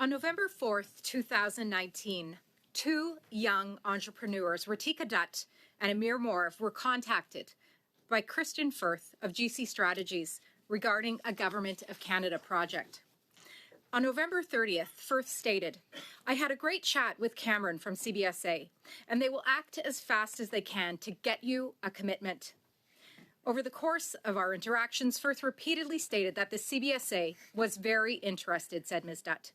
On November 4th, 2019, two young entrepreneurs, Ratika Dutt and Amir Morv, were contacted by Christian Firth of GC Strategies regarding a Government of Canada project. On November 30th, Firth stated, "I had a great chat with Cameron from CBSA, and they will act as fast as they can to get you a commitment." Over the course of our interactions, Firth repeatedly stated that the CBSA was very interested, said Ms. Dutt.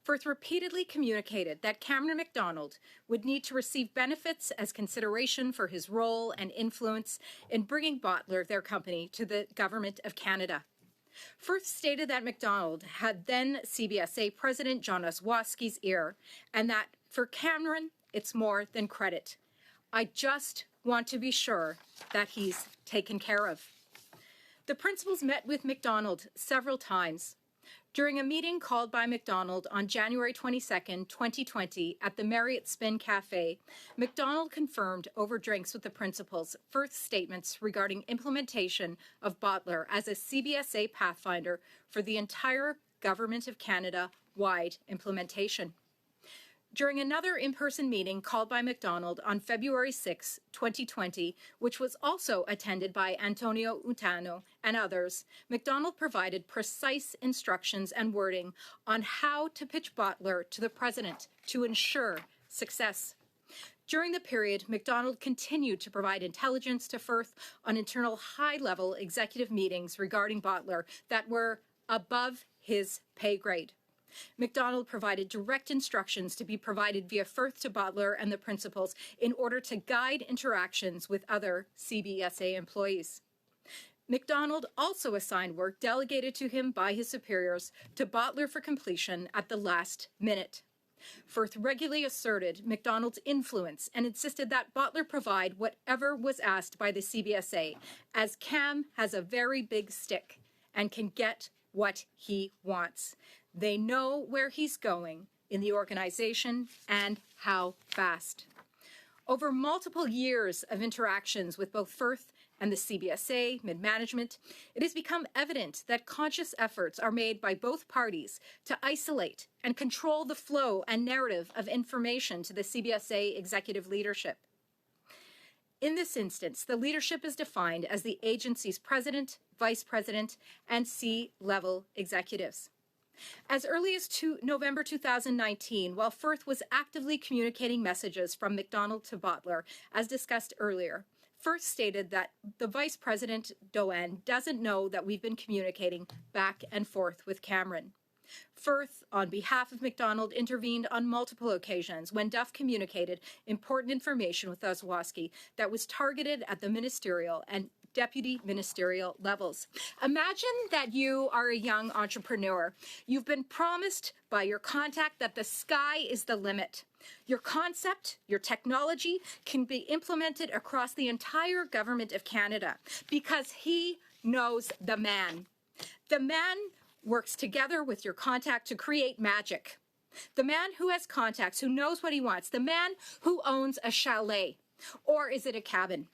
Firth repeatedly communicated that Cameron MacDonald would need to receive benefits as consideration for his role and influence in bringing Bottler, their company, to the Government of Canada. Firth stated that MacDonald had then CBSA President John Oswoski's ear, and that for Cameron, it's more than credit. "I just want to be sure that he's taken care of." The principals met with MacDonald several times. During a meeting called by MacDonald on January 22, 2020, at the Marriott Spin Cafe, MacDonald confirmed over drinks with the principals Firth's statements regarding implementation of Bottler as a CBSA pathfinder for the entire Government of Canada-wide implementation. During another in-person meeting called by MacDonald on February 6, 2020, which was also attended by Antonio Utano and others, MacDonald provided precise instructions and wording on how to pitch Bottler to the President to ensure success. During the period, MacDonald continued to provide intelligence to Firth on internal high-level executive meetings regarding Bottler that were above his pay grade. MacDonald provided direct instructions to be provided via Firth to Bottler and the principals in order to guide interactions with other CBSA employees. MacDonald also assigned work delegated to him by his superiors to Bottler for completion at the last minute. Firth regularly asserted MacDonald's influence and insisted that Bottler provide whatever was asked by the CBSA, as Cam has a very big stick and can get what he wants. They know where he's going in the organization and how fast. Over multiple years of interactions with both Firth and the CBSA mid-management, it has become evident that conscious efforts are made by both parties to isolate and control the flow and narrative of information to the CBSA executive leadership. In this instance, the leadership is defined as the agency's president, vice president, and C-level executives. As early as November 2019, while Firth was actively communicating messages from MacDonald to Bottler, as discussed earlier, Firth stated that the Vice President, Doan, doesn't know that we've been communicating back and forth with Cameron. Firth, on behalf of MacDonald, intervened on multiple occasions when Duff communicated important information with Oswoski that was targeted at the ministerial and deputy ministerial levels. Imagine that you are a young entrepreneur. You've been promised by your contact that the sky is the limit. Your concept, your technology can be implemented across the entire Government of Canada because he knows the man. The man works together with your contact to create magic. The man who has contacts, who knows what he wants. The man who owns a chalet. Or is it a cabin?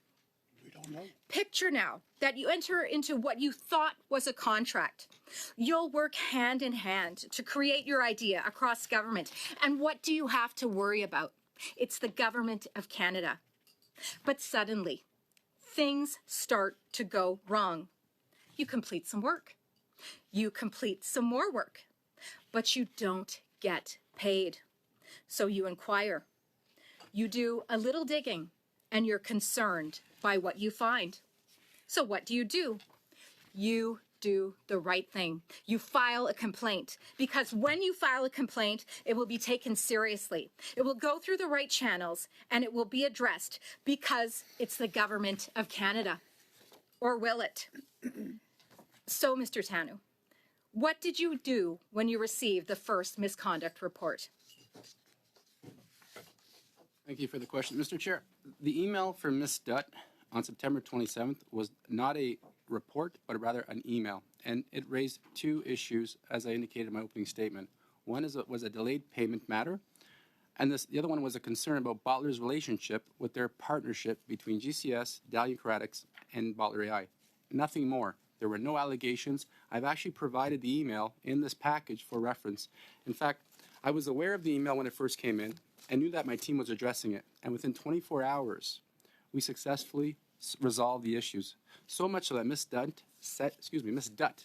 We don't know. Picture now that you enter into what you thought was a contract. You'll work hand in hand to create your idea across government. And what do you have to worry about? It's the Government of Canada. But suddenly, things start to go wrong. You complete some work. You complete some more work. But you don't get paid. So you inquire. You do a little digging, and you're concerned by what you find. So what do? You do the right thing. You file a complaint, because when you file a complaint, it will be taken seriously. It will go through the right channels, and it will be addressed because it's the Government of Canada. Or will it? So, Mr. Tanu, what did you do when you received the first misconduct report? Thank you for the question. Mr. Chair, the email from Ms. Dutt on September 27th was not a report, but rather an email. And it raised two issues, as I indicated in my opening statement. One was a delayed payment matter, and the other one was a concern about Bottler's relationship with their partnership between GCS, Dalian Craddox, and Bottler AI. Nothing more. There were no allegations. I've actually provided the email in this package for reference. In fact, I was aware of the email when it first came in and knew that my team was addressing it. And within 24 hours, we successfully resolved the issues. So much so that Ms. Dutt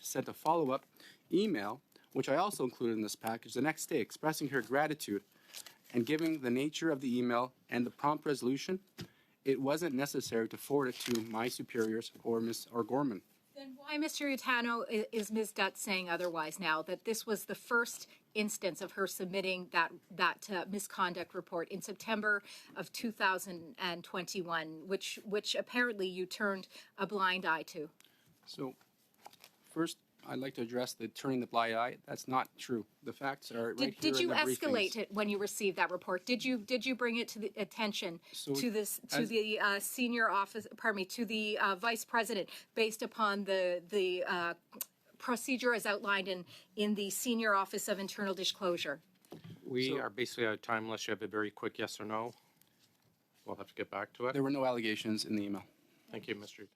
sent a follow-up email, which I also included in this package the next day, expressing her gratitude. And given the nature of the email and the prompt resolution, it wasn't necessary to forward it to my superiors or Ms. Gorman. Then why, Mr. Utano, is Ms. Dutt saying otherwise now, that this was the first instance of her submitting that misconduct report in September of 2021, which apparently you turned a blind eye to? So, first, I'd like to address the turning the blind eye. That's not true. The facts are right here Did you in the escalate briefings. it when you received that report? Did you bring it to the attention to the senior office? Pardon me, to the vice president, based upon the procedure as outlined in the senior office of internal disclosure? We are basically out of time unless you have a very quick yes or no. We'll have to get back to it. There were no allegations in the email. Thank you, Mr.